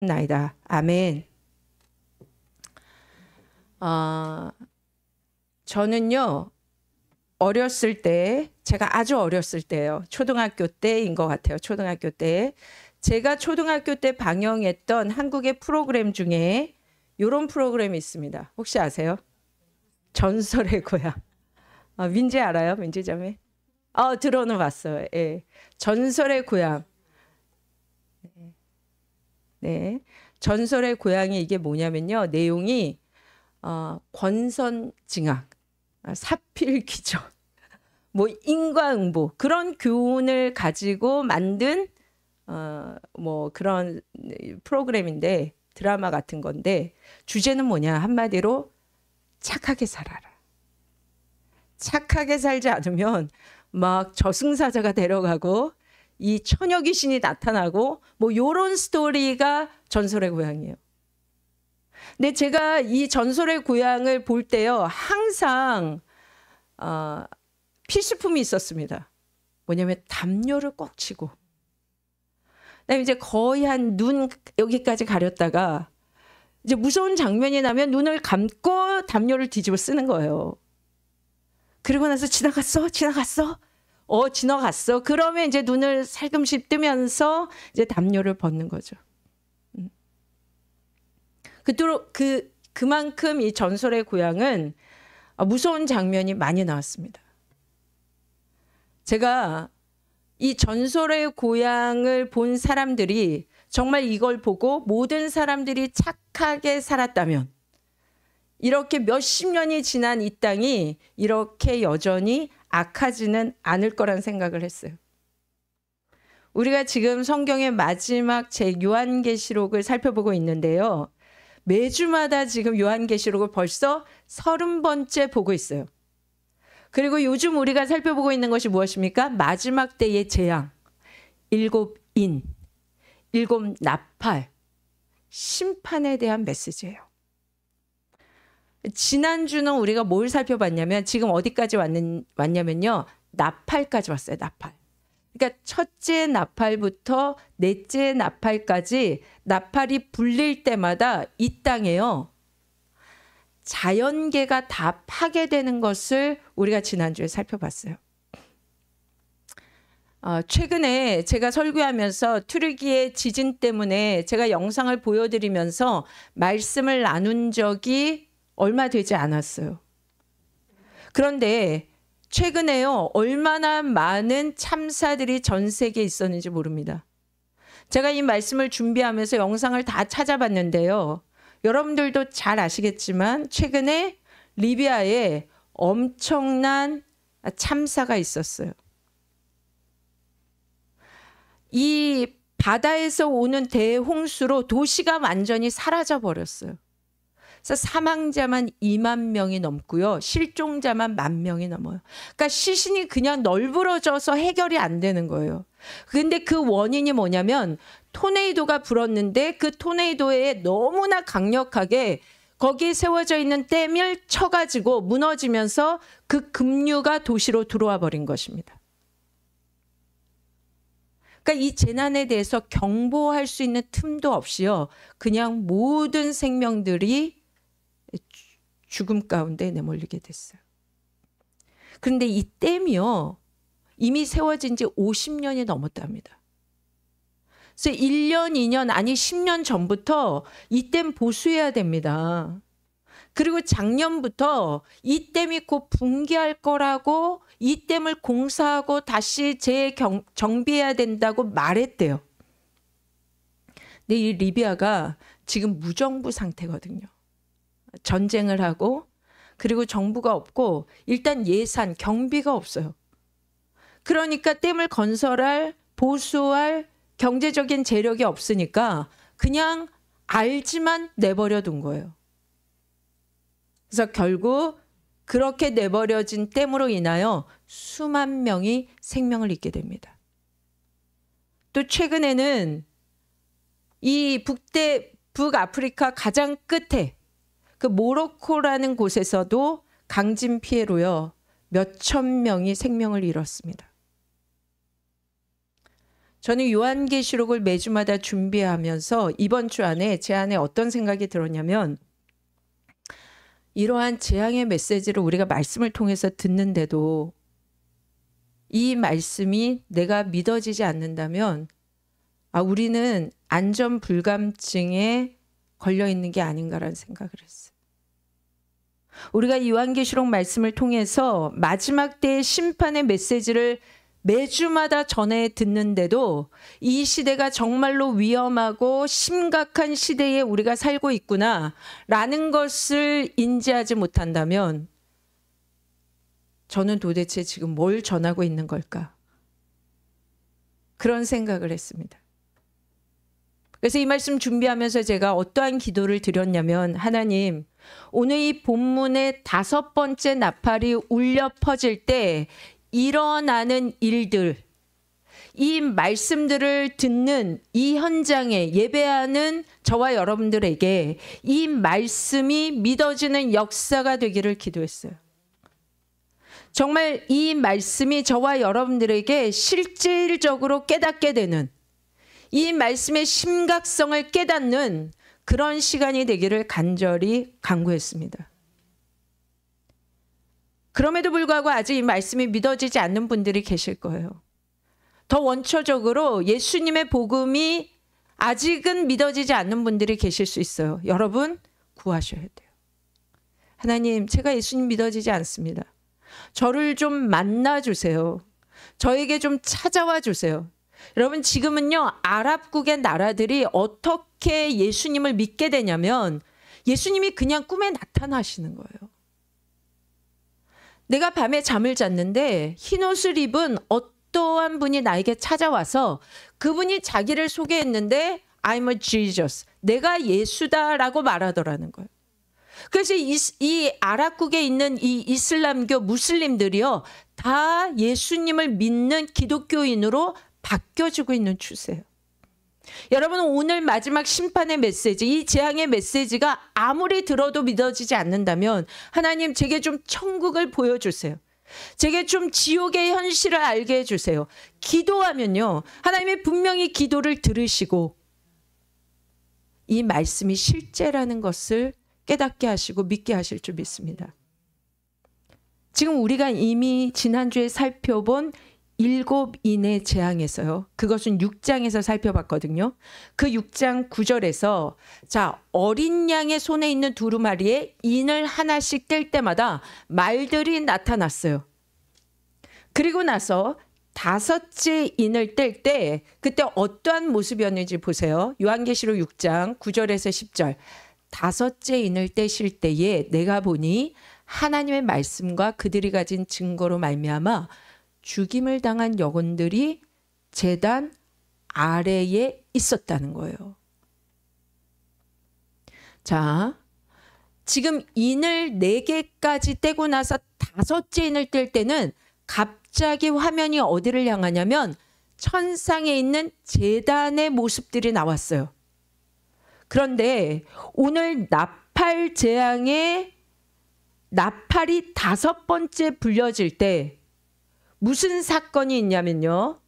나이다. 아멘. 저는요, 어렸을 때, 제가 아주 어렸을 때요. 초등학교 때인 것 같아요. 초등학교 때. 제가 초등학교 때 방영했던 한국의 프로그램 중에 이런 프로그램이 있습니다. 혹시 아세요? 전설의 고향. 민지 알아요? 민지 자매? 들어는 봤어요. 예. 전설의 고향. 네. 전설의 고향이 이게 뭐냐면요. 내용이 권선징악, 사필귀정, 뭐 인과응보 그런 교훈을 가지고 만든 뭐 그런 프로그램인데 드라마 같은 건데 주제는 뭐냐 한마디로 착하게 살아라. 착하게 살지 않으면 막 저승사자가 데려가고 이 처녀 귀신이 나타나고 뭐 요런 스토리가 전설의 고향이에요. 근데 제가 이 전설의 고향을 볼 때요 항상 필수품이 있었습니다. 뭐냐면 담요를 꼭 치고 그다음에 이제 거의 한 눈 여기까지 가렸다가 이제 무서운 장면이 나면 눈을 감고 담요를 뒤집어 쓰는 거예요. 그리고 나서 지나갔어? 지나갔어. 그러면 이제 눈을 살금씩 뜨면서 이제 담요를 벗는 거죠. 그만큼 이 전설의 고향은 무서운 장면이 많이 나왔습니다. 제가 이 전설의 고향을 본 사람들이 정말 이걸 보고 모든 사람들이 착하게 살았다면 이렇게 몇십 년이 지난 이 땅이 이렇게 여전히 악하지는 않을 거란 생각을 했어요. 우리가 지금 성경의 마지막 책 요한계시록을 살펴보고 있는데요. 매주마다 지금 요한계시록을 벌써 30번째 보고 있어요. 그리고 요즘 우리가 살펴보고 있는 것이 무엇입니까? 마지막 때의 재앙, 7인, 7 나팔, 심판에 대한 메시지예요. 지난주는 우리가 뭘 살펴봤냐면 지금 어디까지 왔냐면요. 나팔까지 왔어요. 나팔. 그러니까 첫째 나팔부터 넷째 나팔까지 나팔이 불릴 때마다 이 땅에요. 자연계가 다 파괴되는 것을 우리가 지난주에 살펴봤어요. 최근에 제가 설교하면서 튀르키예 지진 때문에 제가 영상을 보여드리면서 말씀을 나눈 적이 얼마 되지 않았어요. 그런데 최근에요. 얼마나 많은 참사들이 전 세계에 있었는지 모릅니다. 제가 이 말씀을 준비하면서 영상을 다 찾아봤는데요. 여러분들도 잘 아시겠지만 최근에 리비아에 엄청난 참사가 있었어요. 이 바다에서 오는 대홍수로 도시가 완전히 사라져 버렸어요. 그래서 사망자만 2만 명이 넘고요. 실종자만 10,000명이 넘어요. 그러니까 시신이 그냥 널브러져서 해결이 안 되는 거예요. 근데 그 원인이 뭐냐면 토네이도가 불었는데 그 토네이도에 너무나 강력하게 거기에 세워져 있는 댐을 쳐가지고 무너지면서 그 급류가 도시로 들어와 버린 것입니다. 그러니까 이 재난에 대해서 경보할 수 있는 틈도 없이요. 그냥 모든 생명들이 죽음 가운데 내몰리게 됐어요. 그런데 이 댐이요. 이미 세워진 지 50년이 넘었답니다. 그래서 1년, 2년 아니 10년 전부터 이 댐 보수해야 됩니다. 그리고 작년부터 이 댐이 곧 붕괴할 거라고 이 댐을 공사하고 다시 재정비해야 된다고 말했대요. 근데 이 리비아가 지금 무정부 상태거든요. 전쟁을 하고 그리고 정부가 없고 일단 예산, 경비가 없어요. 그러니까 댐을 건설할, 보수할 경제적인 재력이 없으니까 그냥 알지만 내버려 둔 거예요. 그래서 결국 그렇게 내버려진 댐으로 인하여 수만 명이 생명을 잃게 됩니다. 또 최근에는 이 북아프리카 가장 끝에 그 모로코라는 곳에서도 강진 피해로요. 몇천 명이 생명을 잃었습니다. 저는 요한계시록을 매주마다 준비하면서 이번 주 안에 제 안에 어떤 생각이 들었냐면, 이러한 재앙의 메시지를 우리가 말씀을 통해서 듣는데도 이 말씀이 내가 믿어지지 않는다면 우리는 안전 불감증에 걸려 있는 게 아닌가라는 생각을 했어요. 우리가 요한계시록 말씀을 통해서 마지막 때의 심판의 메시지를 매주마다 전해 듣는데도 이 시대가 정말로 위험하고 심각한 시대에 우리가 살고 있구나라는 것을 인지하지 못한다면 저는 도대체 지금 뭘 전하고 있는 걸까? 그런 생각을 했습니다. 그래서 이 말씀 준비하면서 제가 어떠한 기도를 드렸냐면, 하나님, 오늘 이 본문의 5번째 나팔이 울려 퍼질 때 일어나는 일들, 이 말씀들을 듣는 이 현장에 예배하는 저와 여러분들에게 이 말씀이 믿어지는 역사가 되기를 기도했어요. 정말 이 말씀이 저와 여러분들에게 실질적으로 깨닫게 되는, 이 말씀의 심각성을 깨닫는 그런 시간이 되기를 간절히 간구했습니다. 그럼에도 불구하고 아직 이 말씀이 믿어지지 않는 분들이 계실 거예요. 더 원초적으로 예수님의 복음이 아직은 믿어지지 않는 분들이 계실 수 있어요. 여러분, 구하셔야 돼요. 하나님, 제가 예수님 믿어지지 않습니다. 저를 좀 만나주세요. 저에게 좀 찾아와 주세요. 여러분, 지금은요, 아랍국의 나라들이 어떻게 예수님을 믿게 되냐면 예수님이 그냥 꿈에 나타나시는 거예요. 내가 밤에 잠을 잤는데 흰옷을 입은 어떠한 분이 나에게 찾아와서 그분이 자기를 소개했는데 I'm a Jesus, 내가 예수다라고 말하더라는 거예요. 그래서 이 아랍국에 있는 이 이슬람교 무슬림들이요, 다 예수님을 믿는 기독교인으로 바뀌어지고 있는 추세예요. 여러분, 오늘 마지막 심판의 메시지, 이 재앙의 메시지가 아무리 들어도 믿어지지 않는다면 하나님, 제게 좀 천국을 보여주세요. 제게 좀 지옥의 현실을 알게 해주세요. 기도하면요, 하나님이 분명히 기도를 들으시고 이 말씀이 실제라는 것을 깨닫게 하시고 믿게 하실 줄 믿습니다. 지금 우리가 이미 지난주에 살펴본 7인의 재앙에서요, 그것은 6장에서 살펴봤거든요. 그 6장 9절에서 자, 어린 양의 손에 있는 두루마리에 인을 하나씩 뗄 때마다 말들이 나타났어요. 그리고 나서 5째 인을 뗄 때 그때 어떠한 모습이었는지 보세요. 요한계시록 6장 9절에서 10절. 5째 인을 떼실 때에 내가 보니 하나님의 말씀과 그들이 가진 증거로 말미암아 죽임을 당한 영혼들이 제단 아래에 있었다는 거예요. 자, 지금 인을 4개까지 떼고 나서 5째 인을 뗄 때는 갑자기 화면이 어디를 향하냐면 천상에 있는 제단의 모습들이 나왔어요. 그런데 오늘 나팔 재앙에 나팔이 5번째 불려질 때 무슨 사건이 있냐면요,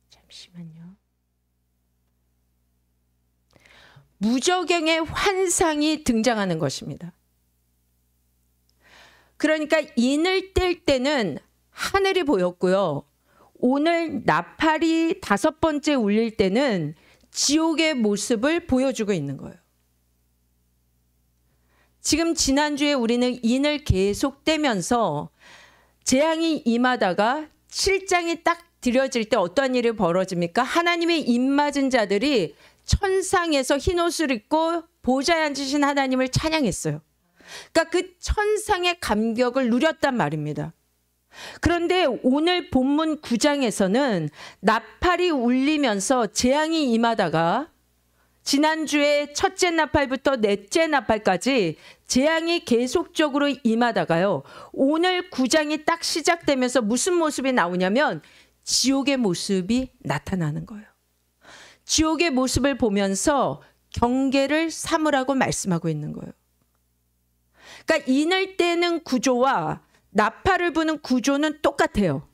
잠시만요. 무저갱의 환상이 등장하는 것입니다. 그러니까 인을 뗄 때는 하늘이 보였고요, 오늘 나팔이 5번째 울릴 때는 지옥의 모습을 보여주고 있는 거예요. 지금 지난주에 우리는 인을 계속 떼면서 재앙이 임하다가 7장이 딱 드려질 때 어떤 일이 벌어집니까? 하나님의 입맞은 자들이 천상에서 흰옷을 입고 보좌에 앉으신 하나님을 찬양했어요. 그러니까 그 천상의 감격을 누렸단 말입니다. 그런데 오늘 본문 9장에서는 나팔이 울리면서 재앙이 임하다가 지난주에 첫째 나팔부터 넷째 나팔까지 재앙이 계속적으로 임하다가요, 오늘 9장이 딱 시작되면서 무슨 모습이 나오냐면 지옥의 모습이 나타나는 거예요. 지옥의 모습을 보면서 경계를 삼으라고 말씀하고 있는 거예요. 그러니까 인을 떼는 구조와 나팔을 부는 구조는 똑같아요.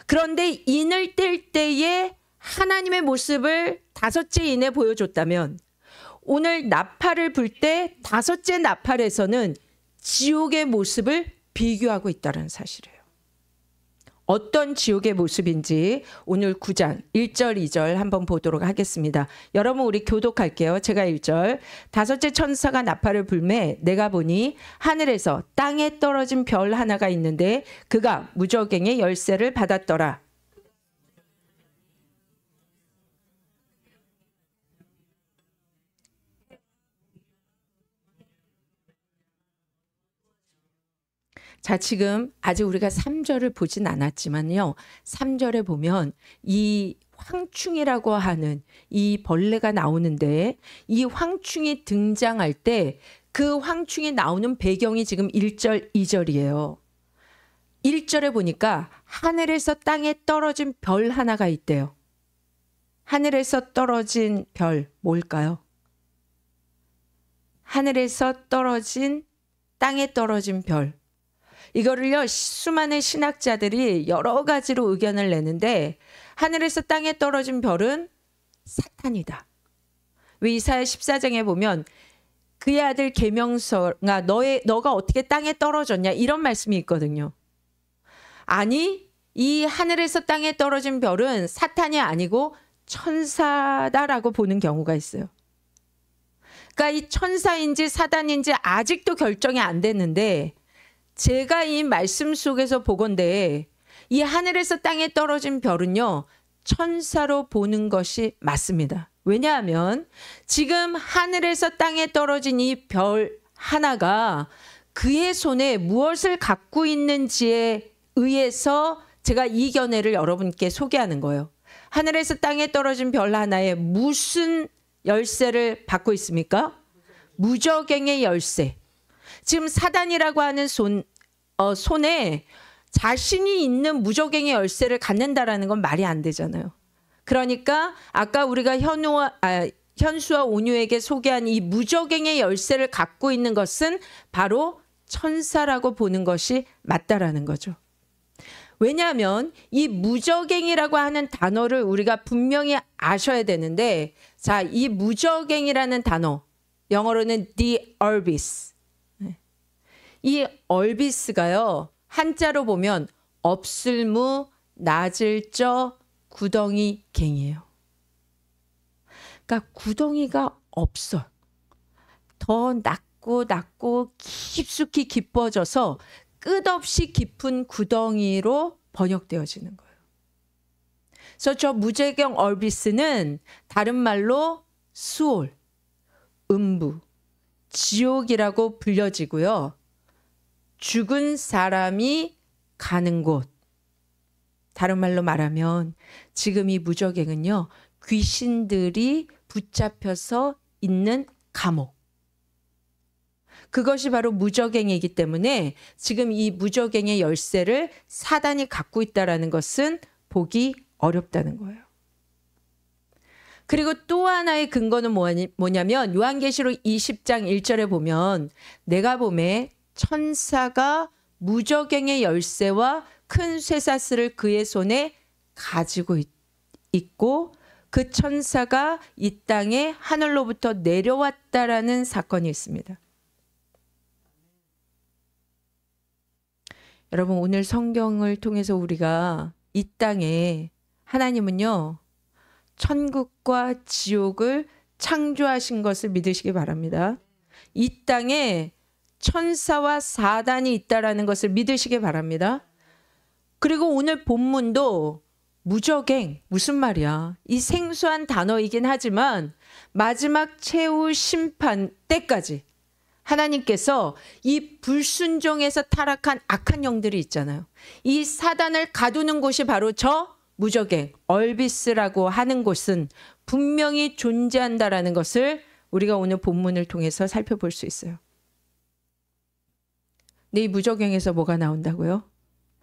그런데 인을 뗄 때에 하나님의 모습을 다섯째 인에 보여줬다면 오늘 나팔을 불 때 다섯째 나팔에서는 지옥의 모습을 비교하고 있다는 사실이에요. 어떤 지옥의 모습인지 오늘 9장 1절 2절 한번 보도록 하겠습니다. 여러분 우리 교독할게요. 제가 1절. 다섯째 천사가 나팔을 불매 내가 보니 하늘에서 땅에 떨어진 별 하나가 있는데 그가 무저갱의 열쇠를 받았더라. 자, 지금 아직 우리가 3절을 보진 않았지만요. 3절에 보면 이 황충이라고 하는 이 벌레가 나오는데 이 황충이 등장할 때 그 황충이 나오는 배경이 지금 1절, 2절이에요. 1절에 보니까 하늘에서 땅에 떨어진 별 하나가 있대요. 하늘에서 떨어진 별 뭘까요? 하늘에서 떨어진 땅에 떨어진 별. 이거를요 수많은 신학자들이 여러 가지로 의견을 내는데 하늘에서 땅에 떨어진 별은 사탄이다. 왜 이사야 14장에 보면 그의 아들 계명서가 너가 어떻게 땅에 떨어졌냐 이런 말씀이 있거든요. 아니 이 하늘에서 땅에 떨어진 별은 사탄이 아니고 천사다라고 보는 경우가 있어요. 그러니까 이 천사인지 사단인지 아직도 결정이 안 됐는데 제가 이 말씀 속에서 보건대 이 하늘에서 땅에 떨어진 별은요 천사로 보는 것이 맞습니다. 왜냐하면 지금 하늘에서 땅에 떨어진 이 별 하나가 그의 손에 무엇을 갖고 있는지에 의해서 제가 이 견해를 여러분께 소개하는 거예요. 하늘에서 땅에 떨어진 별 하나에 무슨 열쇠를 받고 있습니까? 무저갱의 열쇠. 지금 사단이라고 하는 손에 자신이 있는 무저갱의 열쇠를 갖는다라는 건 말이 안 되잖아요. 그러니까 아까 우리가 현수와 온유에게 소개한 이 무저갱의 열쇠를 갖고 있는 것은 바로 천사라고 보는 것이 맞다라는 거죠. 왜냐하면 이 무저갱이라고 하는 단어를 우리가 분명히 아셔야 되는데 자, 이 무저갱이라는 단어 영어로는 the abyss. 이 얼비스가요 한자로 보면 없을무 낮을 저 구덩이 갱이에요. 그러니까 구덩이가 없어. 더 낮고 깊숙이 깊어져서 끝없이 깊은 구덩이로 번역되어지는 거예요. 그래서 저 무저갱 얼비스는 다른 말로 수올, 음부, 지옥이라고 불려지고요. 죽은 사람이 가는 곳. 다른 말로 말하면 지금 이 무저갱은요. 귀신들이 붙잡혀서 있는 감옥. 그것이 바로 무저갱이기 때문에 지금 이 무저갱의 열쇠를 사단이 갖고 있다는 것은 보기 어렵다는 거예요. 그리고 또 하나의 근거는 뭐냐면 요한계시록 20장 1절에 보면 내가 보매 천사가 무저갱의 열쇠와 큰 쇠사슬을 그의 손에 가지고 있고 그 천사가 이 땅에 하늘로부터 내려왔다라는 사건이 있습니다. 여러분 오늘 성경을 통해서 우리가 이 땅에 하나님은요 천국과 지옥을 창조하신 것을 믿으시기 바랍니다. 이 땅에 천사와 사단이 있다라는 것을 믿으시기 바랍니다. 그리고 오늘 본문도 무저갱 무슨 말이야? 이 생소한 단어이긴 하지만 마지막 최후 심판 때까지 하나님께서 이 불순종에서 타락한 악한 영들이 있잖아요. 이 사단을 가두는 곳이 바로 저 무저갱 얼비스라고 하는 곳은 분명히 존재한다라는 것을 우리가 오늘 본문을 통해서 살펴볼 수 있어요. 근데 이 무저갱에서 뭐가 나온다고요?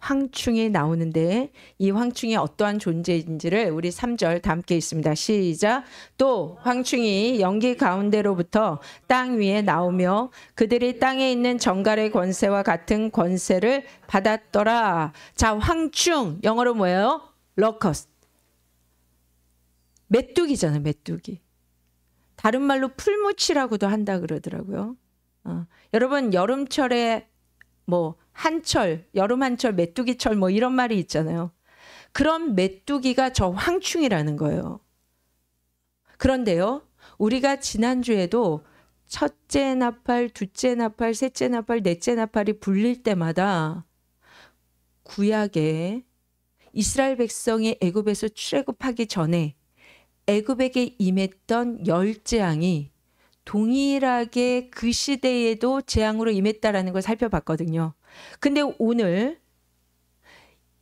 황충이 나오는데 이 황충이 어떠한 존재인지를 우리 3절 다 함께 있습니다. 시작. 또 황충이 연기 가운데로부터 땅 위에 나오며 그들이 땅에 있는 정갈의 권세와 같은 권세를 받았더라. 자, 황충 영어로 뭐예요? 로커스트. 메뚜기잖아요. 메뚜기. 다른 말로 풀무치라고도 한다 그러더라고요. 여러분 여름철에 뭐 한철, 여름 한철, 메뚜기철 뭐 이런 말이 있잖아요. 그런 메뚜기가 저 황충이라는 거예요. 그런데요, 우리가 지난주에도 첫째 나팔, 둘째 나팔, 셋째 나팔, 넷째 나팔이 불릴 때마다 구약에 이스라엘 백성이 애굽에서 출애굽하기 전에 애굽에게 임했던 10재앙이 동일하게 그 시대에도 재앙으로 임했다라는 걸 살펴봤거든요. 근데 오늘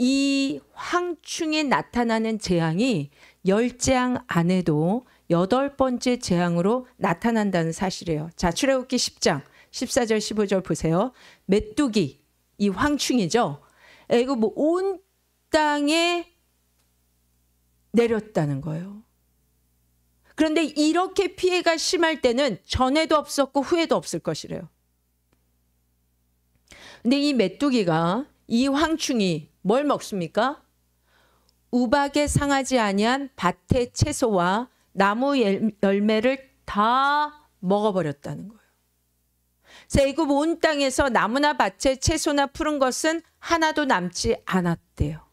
이 황충에 나타나는 재앙이 10재앙 안에도 8번째 재앙으로 나타난다는 사실이에요. 자, 출애굽기 10장 14절 15절 보세요. 메뚜기, 이 황충이죠. 애굽 온 땅에 내렸다는 거예요. 그런데 이렇게 피해가 심할 때는 전에도 없었고 후에도 없을 것이래요. 근데 이 메뚜기가, 이 황충이 뭘 먹습니까? 우박에 상하지 아니한 밭의 채소와 나무 열매를 다 먹어버렸다는 거예요. 애굽 온 땅에서 나무나 밭의 채소나 푸른 것은 하나도 남지 않았대요.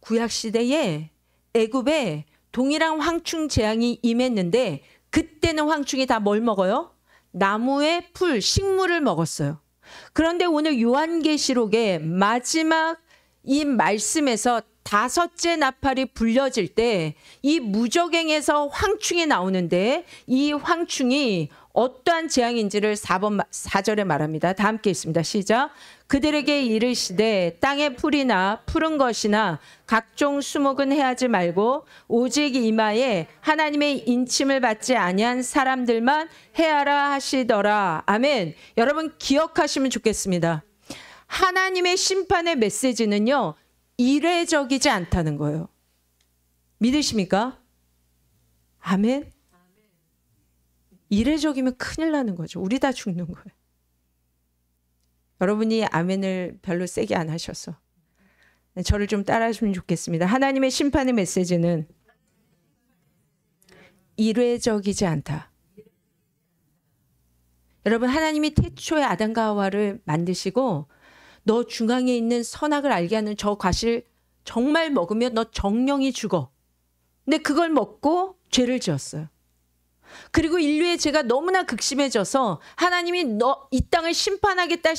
구약시대에 애굽에 동일한 황충 재앙이 임했는데 그때는 황충이 다 뭘 먹어요? 나무의 풀, 식물을 먹었어요. 그런데 오늘 요한계시록의 마지막 이 말씀에서 5째 나팔이 불려질 때 이 무저갱에서 황충이 나오는데 이 황충이 어떠한 재앙인지를 4절에 말합니다. 다 함께 있습니다. 시작. 그들에게 이르시되 땅의 풀이나 푸른 것이나 각종 수목은 해하지 말고 오직 이마에 하나님의 인침을 받지 아니한 사람들만 해하라 하시더라. 아멘. 여러분 기억하시면 좋겠습니다. 하나님의 심판의 메시지는요, 이례적이지 않다는 거예요. 믿으십니까? 아멘. 이례적이면 큰일 나는 거죠. 우리 다 죽는 거예요. 여러분이 아멘을 별로 세게 안 하셔서 저를 좀 따라하시면 좋겠습니다. 하나님의 심판의 메시지는 이례적이지 않다. 여러분, 하나님이 태초에 아담과 하와를 만드시고 너 중앙에 있는 선악을 알게 하는 저 과실 정말 먹으면 너 정령이 죽어. 근데 그걸 먹고 죄를 지었어요. 그리고 인류의 죄가 너무나 극심해져서 하나님이 너 이 땅을 심판하겠다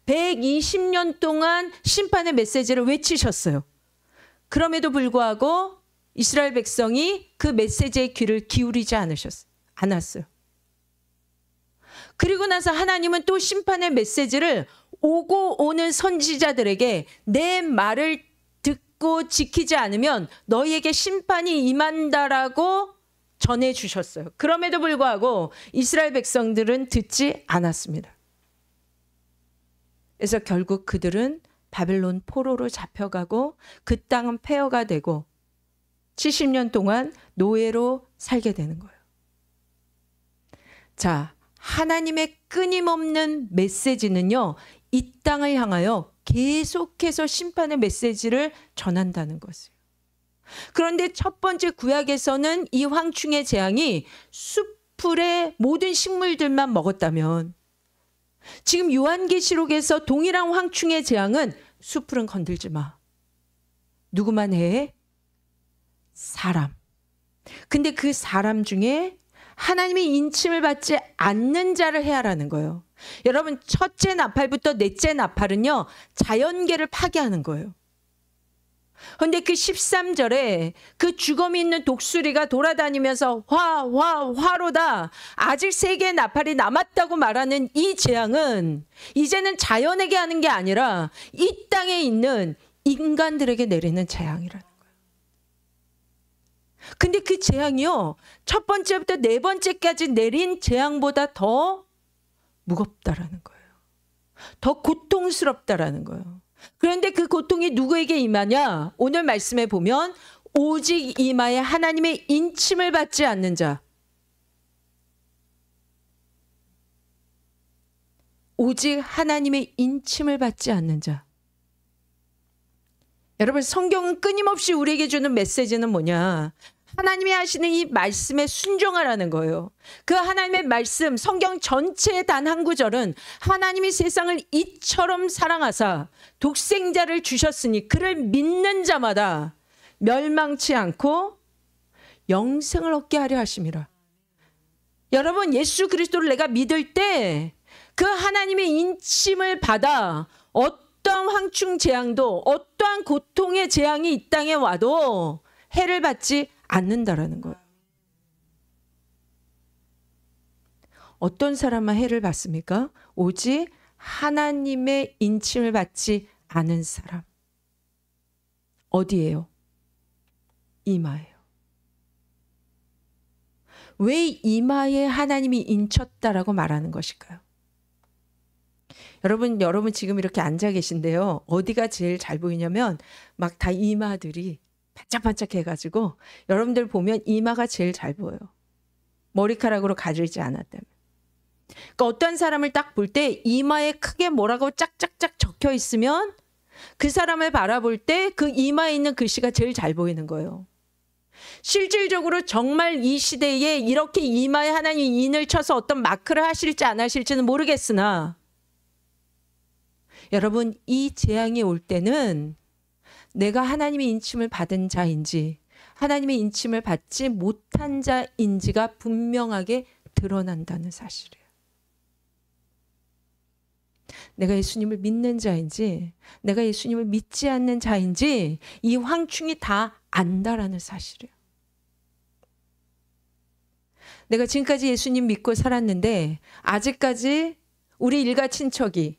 120년 동안 심판의 메시지를 외치셨어요. 그럼에도 불구하고 이스라엘 백성이 그 메시지의 귀를 기울이지 않았어요. 그리고 나서 하나님은 또 심판의 메시지를 오고 오는 선지자들에게 내 말을 듣고 지키지 않으면 너희에게 심판이 임한다라고 전해주셨어요. 그럼에도 불구하고 이스라엘 백성들은 듣지 않았습니다. 그래서 결국 그들은 바벨론 포로로 잡혀가고 그 땅은 폐허가 되고 70년 동안 노예로 살게 되는 거예요. 자, 하나님의 끊임없는 메시지는요, 이 땅을 향하여 계속해서 심판의 메시지를 전한다는 것이에요. 그런데 첫 번째 구약에서는 이 황충의 재앙이 숲풀의 모든 식물들만 먹었다면 지금 요한계시록에서 동일한 황충의 재앙은 숲풀은 건들지 마. 누구만 해? 사람. 근데 그 사람 중에 하나님의 인침을 받지 않는 자를 해하라는 거예요. 여러분, 첫째 나팔부터 넷째 나팔은요, 자연계를 파괴하는 거예요. 그런데 그 13절에 그 주검이 있는 독수리가 돌아다니면서 화로다. 아직 3개의 나팔이 남았다고 말하는 이 재앙은 이제는 자연에게 하는 게 아니라 이 땅에 있는 인간들에게 내리는 재앙이라는 거예요. 근데 그 재앙이요, 첫 번째부터 4번째까지 내린 재앙보다 더 무겁다라는 거예요. 더 고통스럽다라는 거예요. 그런데 그 고통이 누구에게 임하냐? 오늘 말씀에 보면 오직 이마에 하나님의 인침을 받지 않는 자. 오직 하나님의 인침을 받지 않는 자. 여러분, 성경은 끊임없이 우리에게 주는 메시지는 뭐냐? 하나님이 하시는 이 말씀에 순종하라는 거예요. 그 하나님의 말씀, 성경 전체의 단 한 구절은 하나님이 세상을 이처럼 사랑하사 독생자를 주셨으니 그를 믿는 자마다 멸망치 않고 영생을 얻게 하려 하심이라. 여러분, 예수 그리스도를 내가 믿을 때 그 하나님의 인침을 받아 어떠한 황충 재앙도, 어떠한 고통의 재앙이 이 땅에 와도 해를 받지 않는다라는 거예요. 어떤 사람만 해를 받습니까? 오직 하나님의 인침을 받지 않은 사람. 어디예요? 이마예요. 왜 이마에 하나님이 인쳤다라고 말하는 것일까요? 여러분 지금 이렇게 앉아 계신데요. 어디가 제일 잘 보이냐면 막 다 이마들이 반짝반짝 해가지고 여러분들 보면 이마가 제일 잘 보여요. 머리카락으로 가리지 않았다면. 그러니까 어떤 사람을 딱 볼 때 이마에 크게 뭐라고 짝짝짝 적혀 있으면 그 사람을 바라볼 때 그 이마에 있는 글씨가 제일 잘 보이는 거예요. 실질적으로 정말 이 시대에 이렇게 이마에 하나님 인을 쳐서 어떤 마크를 하실지 안 하실지는 모르겠으나 여러분, 이 재앙이 올 때는 내가 하나님의 인침을 받은 자인지 하나님의 인침을 받지 못한 자인지가 분명하게 드러난다는 사실이에요. 내가 예수님을 믿는 자인지 내가 예수님을 믿지 않는 자인지 이 황충이 다 안다라는 사실이에요. 내가 지금까지 예수님 믿고 살았는데 아직까지 우리 일가 친척이,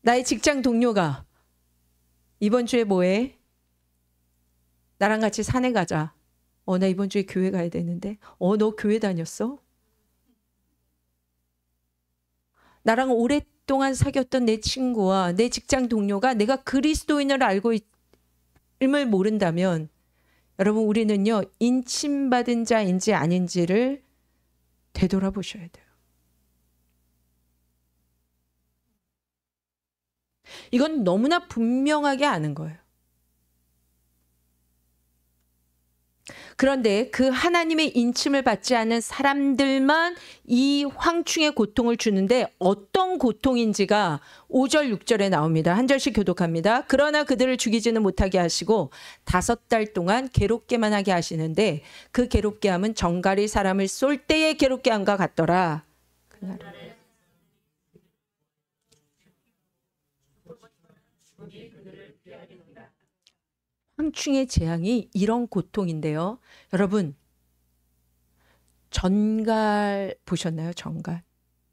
나의 직장 동료가 이번 주에 뭐해? 나랑 같이 산에 가자. 나 이번 주에 교회 가야 되는데. 너 교회 다녔어? 나랑 오랫동안 사귀었던 내 친구와 내 직장 동료가 내가 그리스도인을 알고 있음을 모른다면 여러분, 우리는요 인침받은 자인지 아닌지를 되돌아보셔야 돼요. 이건 너무나 분명하게 아는 거예요. 그런데 그 하나님의 인침을 받지 않은 사람들만 이 황충의 고통을 주는데 어떤 고통인지가 5절 6절에 나옵니다. 한 절씩 교독합니다. 그러나 그들을 죽이지는 못하게 하시고 5달 동안 괴롭게만 하게 하시는데 그 괴롭게 함은 정갈이 사람을 쏠 때의 괴롭게 함과 같더라. 황충의 재앙이 이런 고통인데요. 여러분, 전갈 보셨나요? 전갈.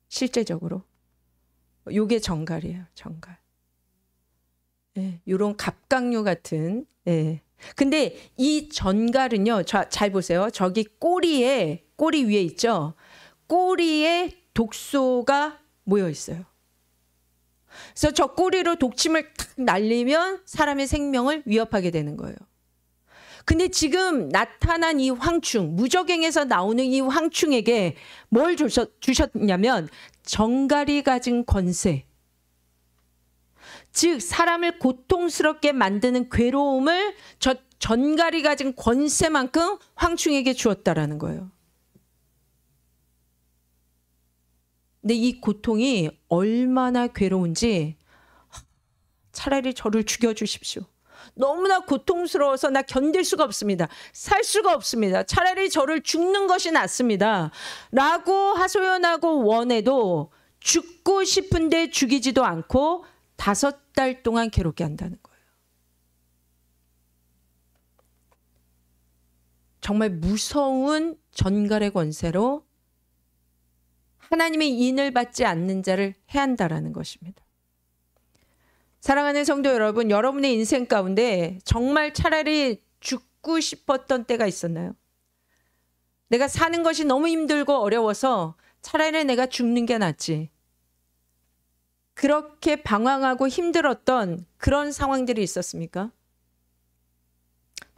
실제적으로. 요게 전갈이에요. 전갈. 예, 요런 갑각류 같은. 예. 근데 이 전갈은요. 잘 보세요. 저기 꼬리 위에 있죠. 꼬리에 독소가 모여 있어요. 그래서 저 꼬리로 독침을 탁 날리면 사람의 생명을 위협하게 되는 거예요. 근데 지금 나타난 이 황충, 무적행에서 나오는 이 황충에게 뭘 주셨냐면 정갈이 가진 권세. 즉 사람을 고통스럽게 만드는 괴로움을 저 전갈이 가진 권세만큼 황충에게 주었다라는 거예요. 근데 이 고통이 얼마나 괴로운지 차라리 저를 죽여주십시오. 너무나 고통스러워서 나 견딜 수가 없습니다. 살 수가 없습니다. 차라리 저를 죽는 것이 낫습니다. 라고 하소연하고 원해도 죽고 싶은데 죽이지도 않고 5달 동안 괴롭게 한다는 거예요. 정말 무서운 전갈의 권세로 하나님의 인을 받지 않는 자를 해한다라는 것입니다. 사랑하는 성도 여러분, 여러분의 인생 가운데 정말 차라리 죽고 싶었던 때가 있었나요? 내가 사는 것이 너무 힘들고 어려워서 차라리 내가 죽는 게 낫지. 그렇게 방황하고 힘들었던 그런 상황들이 있었습니까?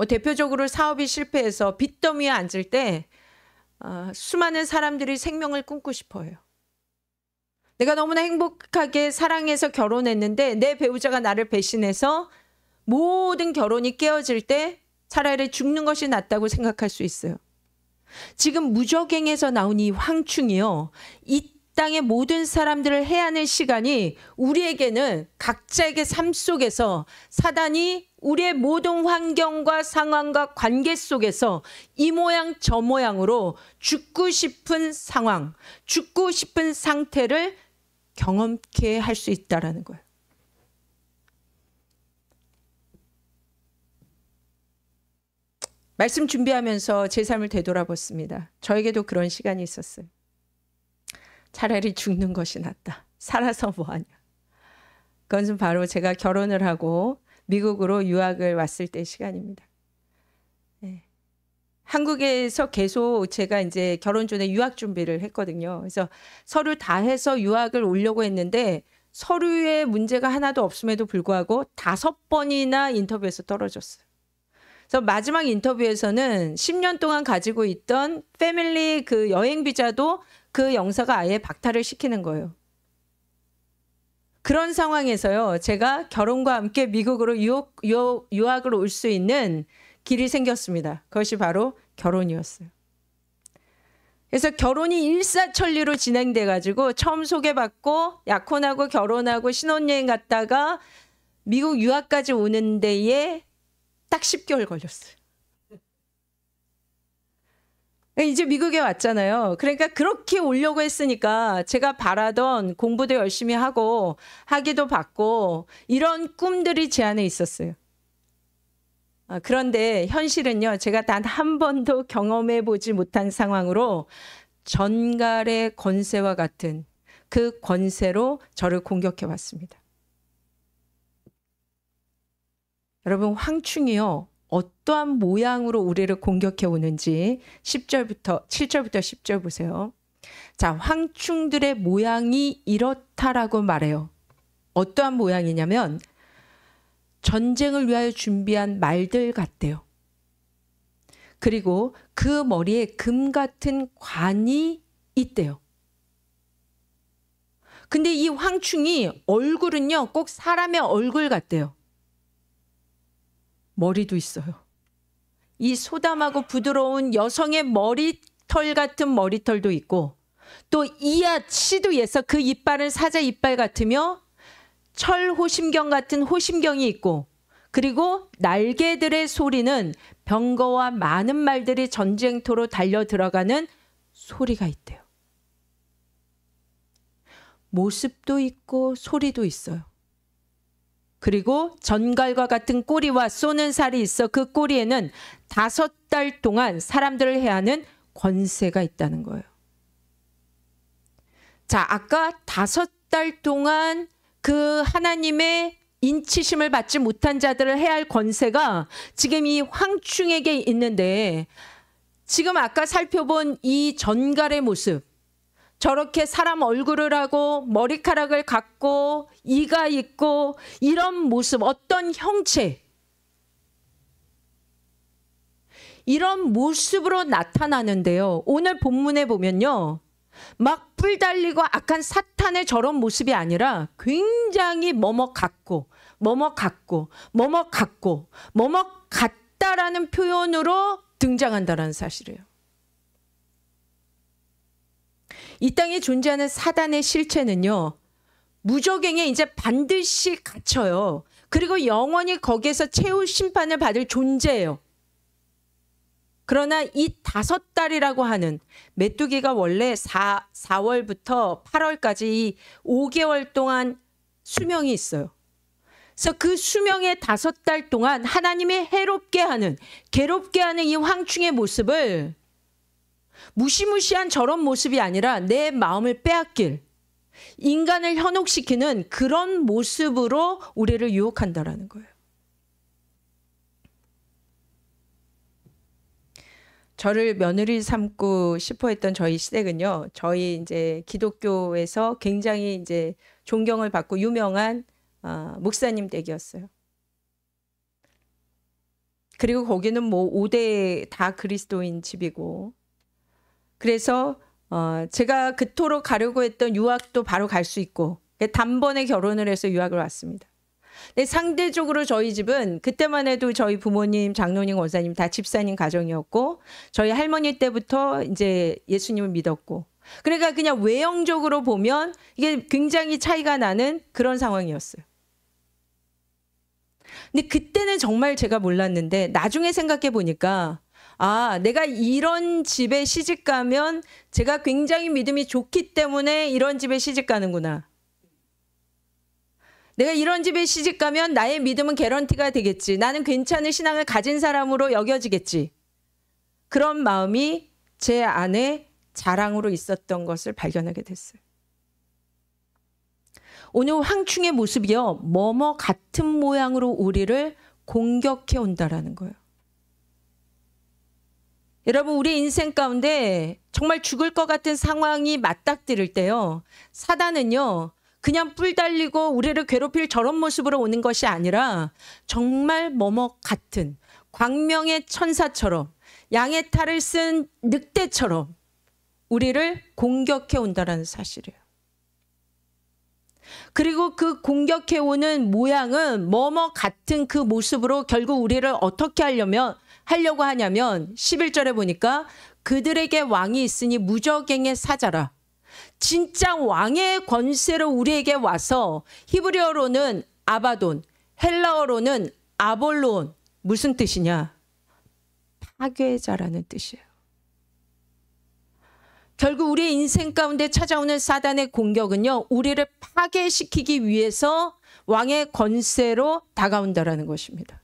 대표적으로 사업이 실패해서 빚더미에 앉을 때 수많은 사람들이 생명을 끊고 싶어해요. 내가 너무나 행복하게 사랑해서 결혼했는데 내 배우자가 나를 배신해서 모든 결혼이 깨어질 때 차라리 죽는 것이 낫다고 생각할 수 있어요. 지금 무적행에서 나온 이 황충이요, 이 땅의 모든 사람들을 해하는 시간이 우리에게는 각자에게 삶 속에서 사단이 우리의 모든 환경과 상황과 관계 속에서 이 모양 저 모양으로 죽고 싶은 상황, 죽고 싶은 상태를 경험케 할 수 있다라는 거예요. 말씀 준비하면서 제 삶을 되돌아봤습니다. 저에게도 그런 시간이 있었어요. 차라리 죽는 것이 낫다. 살아서 뭐하냐. 그것은 바로 제가 결혼을 하고 미국으로 유학을 왔을 때 시간입니다. 네. 한국에서 계속 제가 이제 결혼 전에 유학 준비를 했거든요. 그래서 서류 다 해서 유학을 오려고 했는데 서류에 문제가 하나도 없음에도 불구하고 5번이나 인터뷰에서 떨어졌어요. 그래서 마지막 인터뷰에서는 10년 동안 가지고 있던 패밀리 그 여행 비자도 그 영사가 아예 박탈을 시키는 거예요. 그런 상황에서요, 제가 결혼과 함께 미국으로 유학을 올 수 있는 길이 생겼습니다. 그것이 바로 결혼이었어요. 그래서 결혼이 일사천리로 진행돼 가지고 처음 소개받고 약혼하고 결혼하고 신혼여행 갔다가 미국 유학까지 오는 데에 딱 10개월 걸렸어요. 이제 미국에 왔잖아요. 그러니까 그렇게 오려고 했으니까 제가 바라던 공부도 열심히 하고 학위도 받고 이런 꿈들이 제 안에 있었어요. 그런데 현실은요, 제가 단 한 번도 경험해 보지 못한 상황으로 전갈의 권세와 같은 그 권세로 저를 공격해 왔습니다. 여러분, 황충이요, 어떠한 모양으로 우리를 공격해 오는지 7절부터 10절 보세요. 자, 황충들의 모양이 이렇다라고 말해요. 어떠한 모양이냐면 전쟁을 위하여 준비한 말들 같대요. 그리고 그 머리에 금 같은 관이 있대요. 근데 이 황충이 얼굴은요, 꼭 사람의 얼굴 같대요. 머리도 있어요. 이 소담하고 부드러운 여성의 머리털 같은 머리털도 있고, 또 이야 시두에서 그 이빨은 사자 이빨 같으며 철 호심경 같은 호심경이 있고, 그리고 날개들의 소리는 병거와 많은 말들이 전쟁터로 달려 들어가는 소리가 있대요. 모습도 있고 소리도 있어요. 그리고 전갈과 같은 꼬리와 쏘는 살이 있어 그 꼬리에는 5달 동안 사람들을 해하는 권세가 있다는 거예요. 자, 아까 5달 동안 그 하나님의 인치심을 받지 못한 자들을 해할 권세가 지금 이 황충에게 있는데, 지금 아까 살펴본 이 전갈의 모습, 저렇게 사람 얼굴을 하고 머리카락을 갖고 이가 있고 이런 모습, 어떤 형체, 이런 모습으로 나타나는데요. 오늘 본문에 보면요, 막 뿔 달리고 악한 사탄의 저런 모습이 아니라 굉장히 뭐뭐 같고 뭐뭐 같고 뭐뭐 같고 뭐뭐 같다라는 표현으로 등장한다는 사실이에요. 이 땅에 존재하는 사단의 실체는요, 무적행에 이제 반드시 갇혀요. 그리고 영원히 거기에서 최후 심판을 받을 존재예요. 그러나 이 5달이라고 하는, 메뚜기가 원래 4월부터 8월까지 이 5개월 동안 수명이 있어요. 그래서 그 수명의 5달 동안 하나님이 해롭게 하는, 괴롭게 하는 이 황충의 모습을, 무시무시한 저런 모습이 아니라 내 마음을 빼앗길, 인간을 현혹시키는 그런 모습으로 우리를 유혹한다라는 거예요. 저를 며느리 삼고 싶어 했던 저희 시댁은요, 저희 이제 기독교에서 굉장히 이제 존경을 받고 유명한 목사님 댁이었어요. 그리고 거기는 뭐 5대 다 그리스도인 집이고, 그래서 제가 그토록 가려고 했던 유학도 바로 갈 수 있고, 단번에 결혼을 해서 유학을 왔습니다. 근데 상대적으로 저희 집은 그때만 해도 저희 부모님, 장로님, 원사님 다 집사님 가정이었고, 저희 할머니 때부터 이제 예수님을 믿었고, 그러니까 그냥 외형적으로 보면 이게 굉장히 차이가 나는 그런 상황이었어요. 근데 그때는 정말 제가 몰랐는데 나중에 생각해 보니까, 아, 내가 이런 집에 시집 가면 제가 굉장히 믿음이 좋기 때문에 이런 집에 시집 가는구나. 내가 이런 집에 시집 가면 나의 믿음은 개런티가 되겠지. 나는 괜찮은 신앙을 가진 사람으로 여겨지겠지. 그런 마음이 제 안에 자랑으로 있었던 것을 발견하게 됐어요. 오늘 황충의 모습이요, 뭐뭐 같은 모양으로 우리를 공격해 온다라는 거예요. 여러분, 우리 인생 가운데 정말 죽을 것 같은 상황이 맞닥뜨릴 때요, 사단은요, 그냥 뿔 달리고 우리를 괴롭힐 저런 모습으로 오는 것이 아니라 정말 뭐뭐 같은 광명의 천사처럼, 양의 탈을 쓴 늑대처럼 우리를 공격해 온다는 사실이에요. 그리고 그 공격해 오는 모양은 뭐뭐 같은 그 모습으로 결국 우리를 어떻게 하려고 하냐면 11절에 보니까 그들에게 왕이 있으니 무적행의 사자라. 진짜 왕의 권세로 우리에게 와서, 히브리어로는 아바돈, 헬라어로는 아볼론. 무슨 뜻이냐? 파괴자라는 뜻이에요. 결국 우리의 인생 가운데 찾아오는 사단의 공격은요, 우리를 파괴시키기 위해서 왕의 권세로 다가온다라는 것입니다.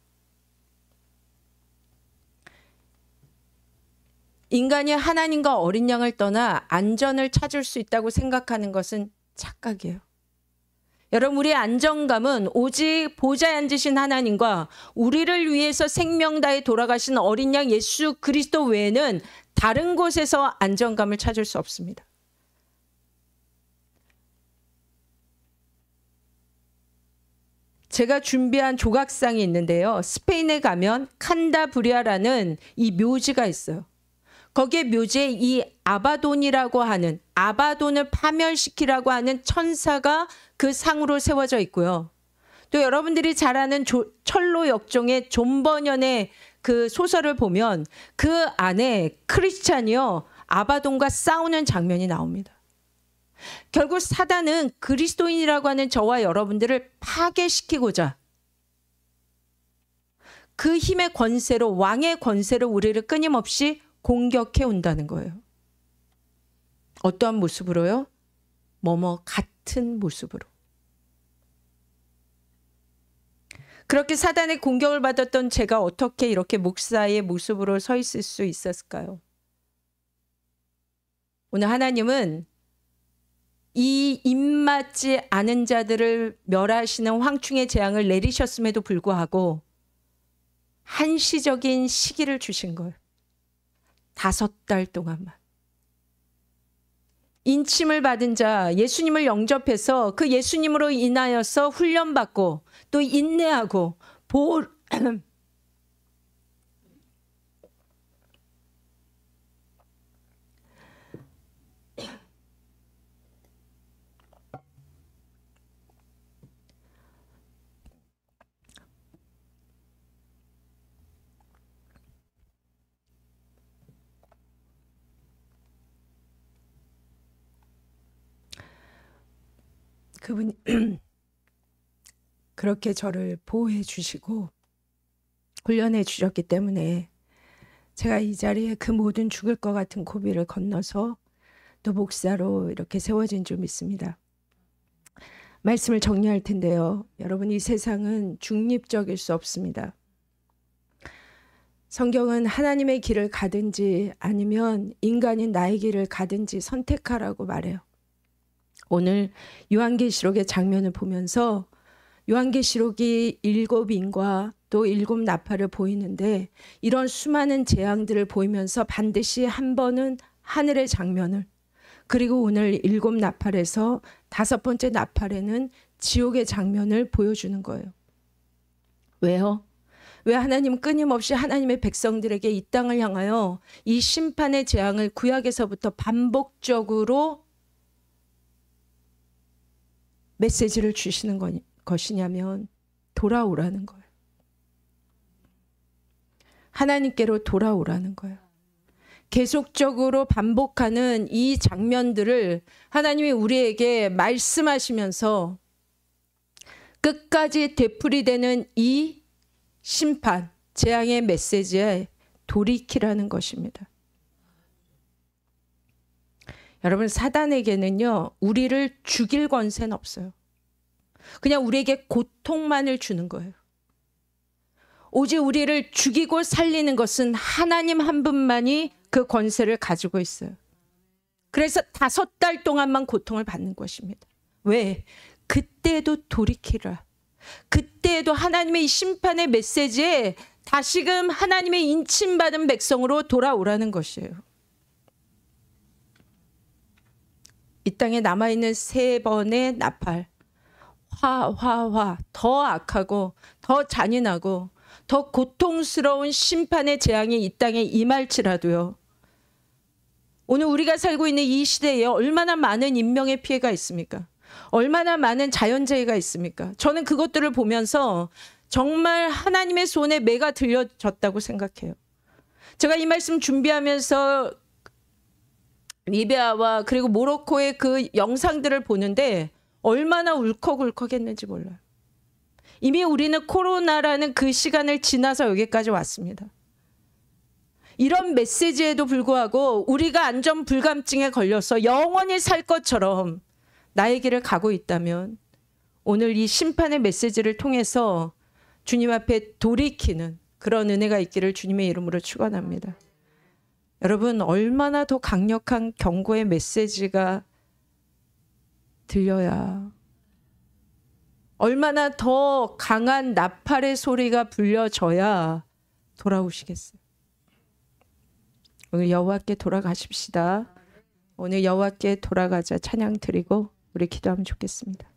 인간이 하나님과 어린 양을 떠나 안전을 찾을 수 있다고 생각하는 것은 착각이에요. 여러분, 우리의 안정감은 오직 보좌에 앉으신 하나님과 우리를 위해서 생명 다해 돌아가신 어린 양 예수 그리스도 외에는 다른 곳에서 안정감을 찾을 수 없습니다. 제가 준비한 조각상이 있는데요, 스페인에 가면 칸다브리아라는 이 묘지가 있어요. 거기에 묘지에 이 아바돈이라고 하는, 아바돈을 파멸시키라고 하는 천사가 그 상으로 세워져 있고요. 또 여러분들이 잘 아는 철로 역종의 존 버년의 그 소설을 보면 그 안에 크리스찬이요, 아바돈과 싸우는 장면이 나옵니다. 결국 사단은 그리스도인이라고 하는 저와 여러분들을 파괴시키고자 그 힘의 권세로, 왕의 권세로 우리를 끊임없이 공격해 온다는 거예요. 어떠한 모습으로요? 뭐뭐 같은 모습으로. 그렇게 사단의 공격을 받았던 제가 어떻게 이렇게 목사의 모습으로 서 있을 수 있었을까요? 오늘 하나님은 이 입맞지 않은 자들을 멸하시는 황충의 재앙을 내리셨음에도 불구하고 한시적인 시기를 주신 거예요. 5달 동안만. 인침을 받은 자, 예수님을 영접해서 그 예수님으로 인하여서 훈련받고 또 인내하고 그분이 그렇게 저를 보호해 주시고 훈련해 주셨기 때문에 제가 이 자리에 그 모든 죽을 것 같은 고비를 건너서 또 목사로 이렇게 세워진 줄 믿습니다. 말씀을 정리할 텐데요. 여러분, 이 세상은 중립적일 수 없습니다. 성경은 하나님의 길을 가든지 아니면 인간인 나의 길을 가든지 선택하라고 말해요. 오늘 요한계시록의 장면을 보면서 요한계시록이 7인과 또 7 나팔을 보이는데 이런 수많은 재앙들을 보이면서 반드시 한 번은 하늘의 장면을, 그리고 오늘 7 나팔에서 5번째 나팔에는 지옥의 장면을 보여주는 거예요. 왜요? 왜 하나님 끊임없이 하나님의 백성들에게 이 땅을 향하여 이 심판의 재앙을 구약에서부터 반복적으로 메시지를 주시는 것이냐면 돌아오라는 거예요. 하나님께로 돌아오라는 거예요. 계속적으로 반복하는 이 장면들을 하나님이 우리에게 말씀하시면서 끝까지 되풀이되는 이 심판, 재앙의 메시지에 돌이키라는 것입니다. 여러분, 사단에게는요, 우리를 죽일 권세는 없어요. 그냥 우리에게 고통만을 주는 거예요. 오직 우리를 죽이고 살리는 것은 하나님 한 분만이 그 권세를 가지고 있어요. 그래서 5달 동안만 고통을 받는 것입니다. 왜? 그때도 돌이키라. 그때도 하나님의 이 심판의 메시지에 다시금 하나님의 인침받은 백성으로 돌아오라는 것이에요. 이 땅에 남아있는 3번의 나팔, 더 악하고 더 잔인하고 더 고통스러운 심판의 재앙이 이 땅에 임할지라도요, 오늘 우리가 살고 있는 이 시대에 얼마나 많은 인명의 피해가 있습니까? 얼마나 많은 자연재해가 있습니까? 저는 그것들을 보면서 정말 하나님의 손에 매가 들려졌다고 생각해요. 제가 이 말씀 준비하면서 리비아와 그리고 모로코의 그 영상들을 보는데 얼마나 울컥울컥했는지 몰라요. 이미 우리는 코로나라는 그 시간을 지나서 여기까지 왔습니다. 이런 메시지에도 불구하고 우리가 안전 불감증에 걸려서 영원히 살 것처럼 나의 길을 가고 있다면 오늘 이 심판의 메시지를 통해서 주님 앞에 돌이키는 그런 은혜가 있기를 주님의 이름으로 축원합니다. 여러분, 얼마나 더 강력한 경고의 메시지가 들려야, 얼마나 더 강한 나팔의 소리가 불려져야 돌아오시겠어요. 오늘 여호와께 돌아가십시다. 오늘 여호와께 돌아가자 찬양 드리고 우리 기도하면 좋겠습니다.